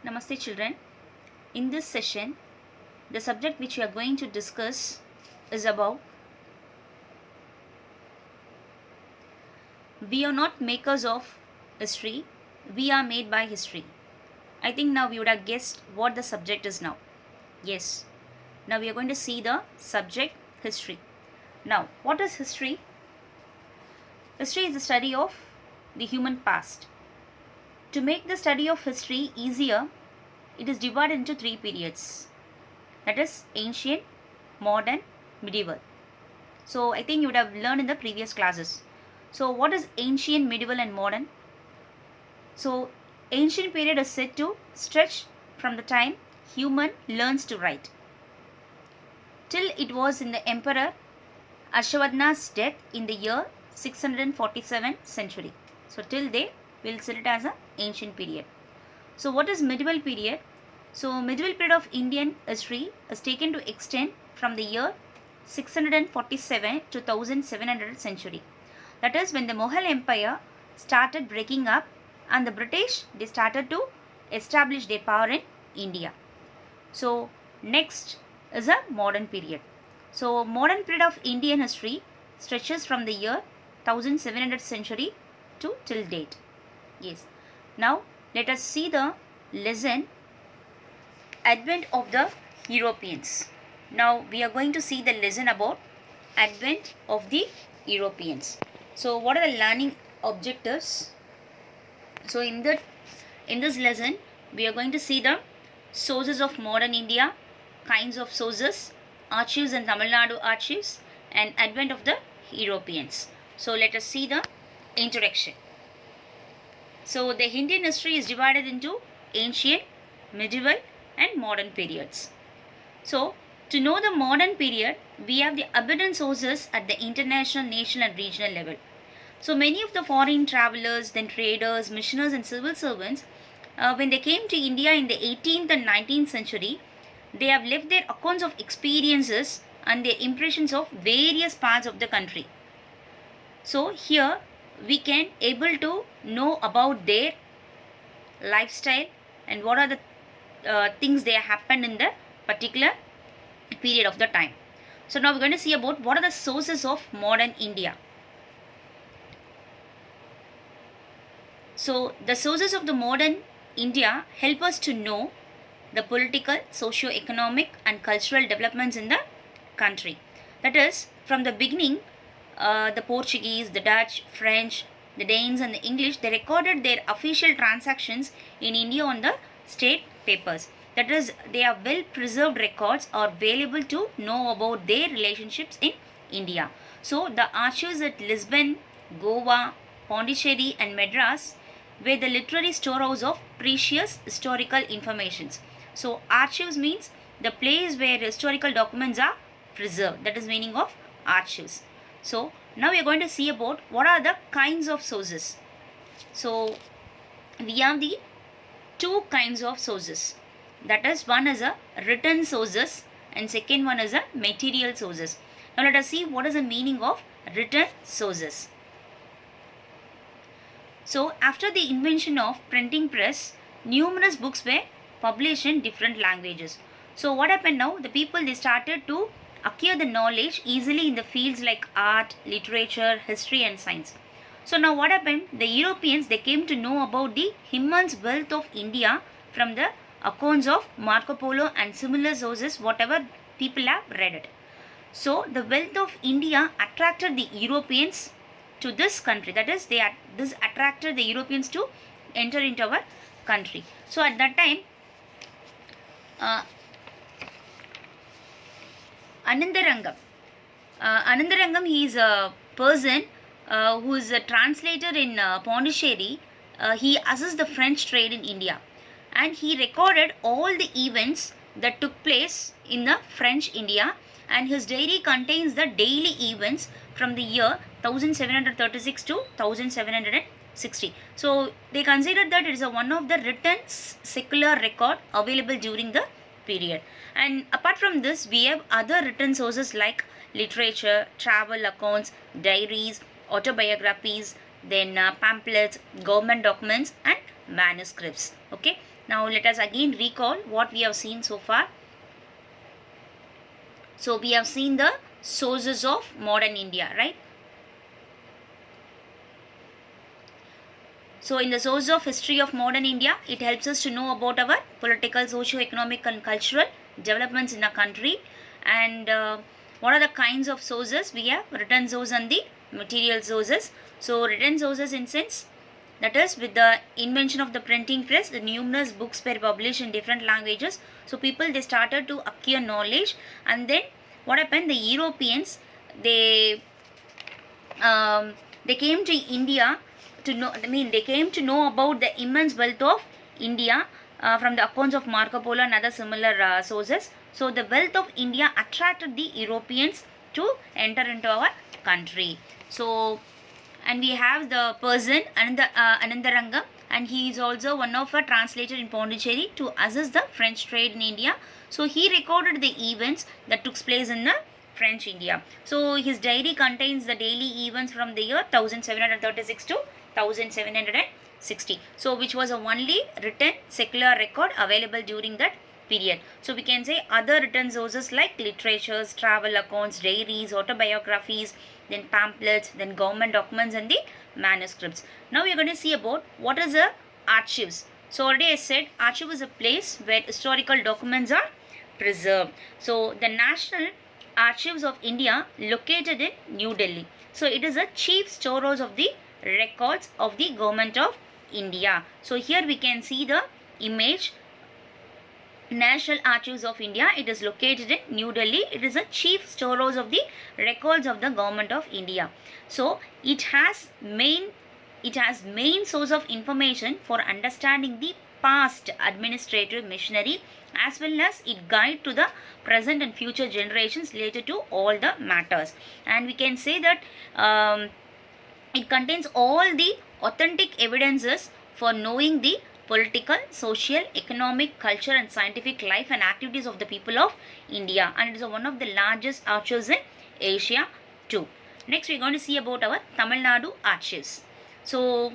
Namaste children. In this session, the subject which we are going to discuss is about we are not makers of history, we are made by history. I think now you would have guessed what the subject is now. Yes. Now we are going to see the subject history. Now, what is history? History is the study of the human past. To make the study of history easier, it is divided into three periods. That is ancient, modern, medieval. So I think you would have learned in the previous classes. So what is ancient, medieval and modern? So ancient period is said to stretch from the time human learns to write till it was in the Emperor Ashwadhana's death in the year 647 century. So till they will see it as an ancient period. So what is medieval period? So medieval period of Indian history is taken to extend from the year 647 to 1700 century. That is when the Mughal Empire started breaking up and the British they started to establish their power in India. So next is a modern period. So modern period of Indian history stretches from the year 1700 century to till date. Yes. Now let us see the lesson Advent of the Europeans. Now we are going to see the lesson about Advent of the Europeans. So what are the learning objectives? So in this lesson we are going to see the sources of modern India, kinds of sources, archives and Tamil Nadu archives, and Advent of the Europeans. So let us see the introduction. So the Indian history is divided into ancient, medieval and modern periods. So to know the modern period, we have the abundant sources at the international, national and regional level. So many of the foreign travelers, then traders, missionaries and civil servants, when they came to India in the 18th and 19th century, they have left their accounts of experiences and their impressions of various parts of the country. So here we can able to know about their lifestyle and what are the things that happened in the particular period of the time. So now we're going to see about what are the sources of modern India. So the sources of the modern India help us to know the political, socio-economic and cultural developments in the country. That is, from the beginning, the Portuguese, the Dutch, French, the Danes and the English, they recorded their official transactions in India on the state papers. That is, they are well preserved records are available to know about their relationships in India. So the archives at Lisbon, Goa, Pondicherry and Madras were the literary storehouse of precious historical informations. So archives means the place where historical documents are preserved. That is meaning of archives. So now we are going to see about what are the kinds of sources. So we have the two kinds of sources. That is, one is a written sources and second one is a material sources. Now let us see what is the meaning of written sources. So after the invention of printing press, numerous books were published in different languages. So what happened now? The people they started to acquire the knowledge easily in the fields like art, literature, history and science. So now what happened? The Europeans they came to know about the immense wealth of India from the accounts of Marco Polo and similar sources whatever people have read it. So the wealth of India attracted the Europeans to this country. That is, this attracted the Europeans to enter into our country. So at that time, Anandarangam, he is a person who is a translator in Pondicherry. He assessed the French trade in India and he recorded all the events that took place in the French India, and his diary contains the daily events from the year 1736 to 1760. So they considered that it is one of the written secular record available during the period. And apart from this, we have other written sources like literature, travel accounts, diaries, autobiographies, then pamphlets, government documents and manuscripts. Okay, now let us again recall what we have seen so far. So we have seen the sources of modern India, right? So in the source of history of modern India, it helps us to know about our political, socio-economic and cultural developments in the country. And what are the kinds of sources? We have written sources and the material sources. So written sources in sense, that is with the invention of the printing press, the numerous books were published in different languages. So people, they started to acquire knowledge. And then what happened? The Europeans, they came to India to know, they came to know about the immense wealth of India from the accounts of Marco Polo and other similar sources. So the wealth of India attracted the Europeans to enter into our country. So, and we have the person Anandarangam, and he is also one of a translator in Pondicherry to assist the French trade in India. So he recorded the events that took place in the French India. So his diary contains the daily events from the year 1736 to 1760. So which was a only written secular record available during that period. So we can say other written sources like literatures, travel accounts, diaries, autobiographies, then pamphlets, then government documents and the manuscripts. Now we are going to see about what is the archives. So already I said archive is a place where historical documents are preserved. So the National Archives of India located in New Delhi. So it is a chief storehouse of the records of the government of India. So here we can see the image. National Archives of India, it is located in New Delhi. It is a chief storehouse of the records of the government of India. So it has main source of information for understanding the past administrative machinery, as well as it guide to the present and future generations related to all the matters. And we can say that it contains all the authentic evidences for knowing the political, social, economic, culture and scientific life and activities of the people of India, and it is one of the largest archives in Asia too. Next we are going to see about our Tamil Nadu archives. So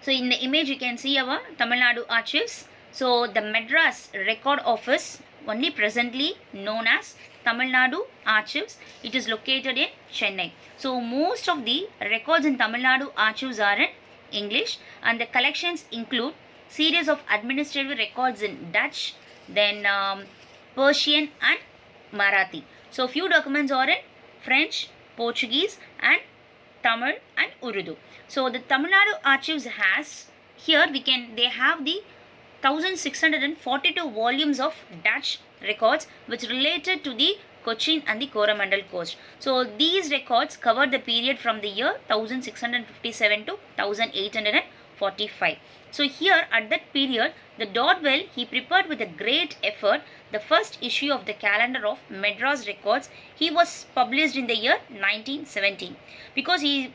in the image you can see our Tamil Nadu archives. So the Madras Record Office, only presently known as Tamil Nadu Archives, it is located in Chennai. So most of the records in Tamil Nadu archives are in English, and the collections include series of administrative records in Dutch, then Persian and Marathi. So few documents are in French, Portuguese and Tamil and Urdu. So the Tamil Nadu archives has, here they have the 1642 volumes of Dutch records which related to the Cochin and the Coromandel coast. So these records cover the period from the year 1657 to 1845. So here at that period, the Dodwell, he prepared with a great effort the first issue of the calendar of Madras records. He was published in the year 1917 because he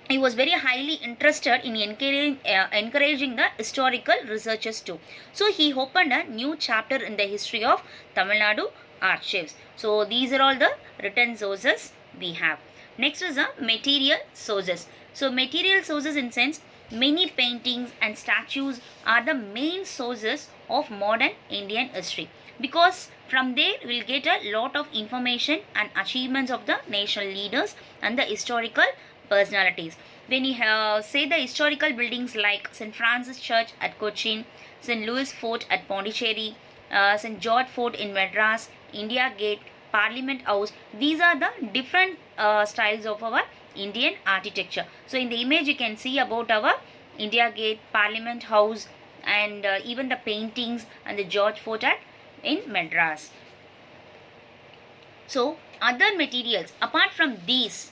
was very highly interested in encouraging the historical researchers too. So he opened a new chapter in the history of Tamil Nadu archives. So these are all the written sources we have. Next is the material sources. So material sources in sense, many paintings and statues are the main sources of modern Indian history, because from there we'll get a lot of information and achievements of the national leaders and the historical personalities. When you say the historical buildings like St. Francis Church at Cochin, St. Louis Fort at Pondicherry, St. George Fort in Madras, India Gate, Parliament House, these are the different styles of our Indian architecture. So in the image you can see about our India Gate, Parliament House and even the paintings and the George Fort in Madras. So other materials apart from these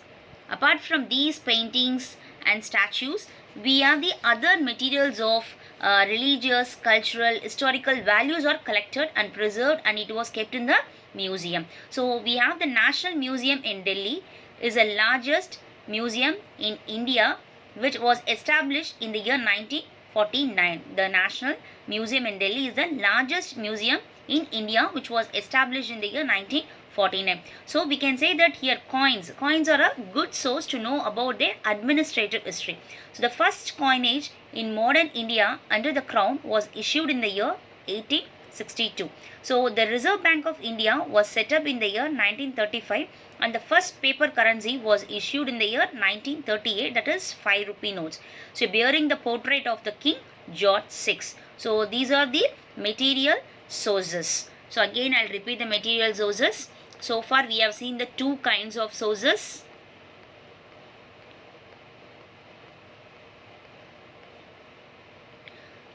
paintings and statues, we have the other materials of religious, cultural, historical values are collected and preserved, and it was kept in the museum. So we have the National Museum in Delhi, is the largest museum in India, which was established in the year 1949. The National Museum in Delhi is the largest museum in India, which was established in the year 1949. 49. So we can say that here coins are a good source to know about their administrative history. So the first coinage in modern India under the crown was issued in the year 1862. So the Reserve Bank of India was set up in the year 1935, and the first paper currency was issued in the year 1938, that is 5 rupee notes. So bearing the portrait of the King George VI. So these are the material sources. So again I'll repeat the material sources. So far we have seen the two kinds of sources.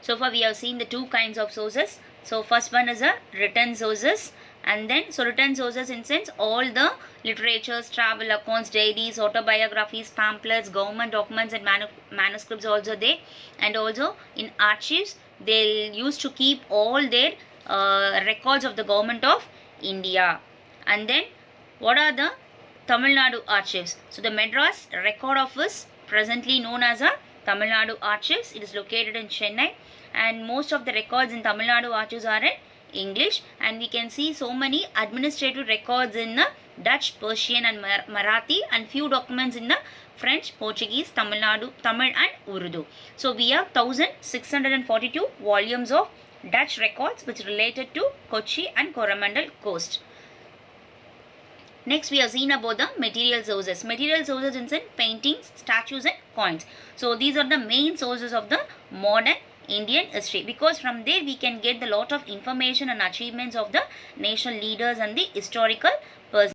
So far we have seen the two kinds of sources. So first one is a written sources, and then so written sources in sense all the literatures, travel accounts, diaries, autobiographies, pamphlets, government documents and manuscripts also there. And also in archives they used to keep all their records of the government of India. And then what are the Tamil Nadu archives? So the Madras Record Office, presently known as a Tamil Nadu Archives, it is located in Chennai, and most of the records in Tamil Nadu archives are in English, and we can see so many administrative records in Dutch, Persian and Marathi, and few documents in French, Portuguese, Tamil and Urdu. So we have 1642 volumes of Dutch records which related to Kochi and Coromandel coast. Next we have seen about the material sources. Material sources in paintings, statues and coins. So these are the main sources of the modern Indian history, because from there we can get a lot of information and achievements of the national leaders and the historical persons.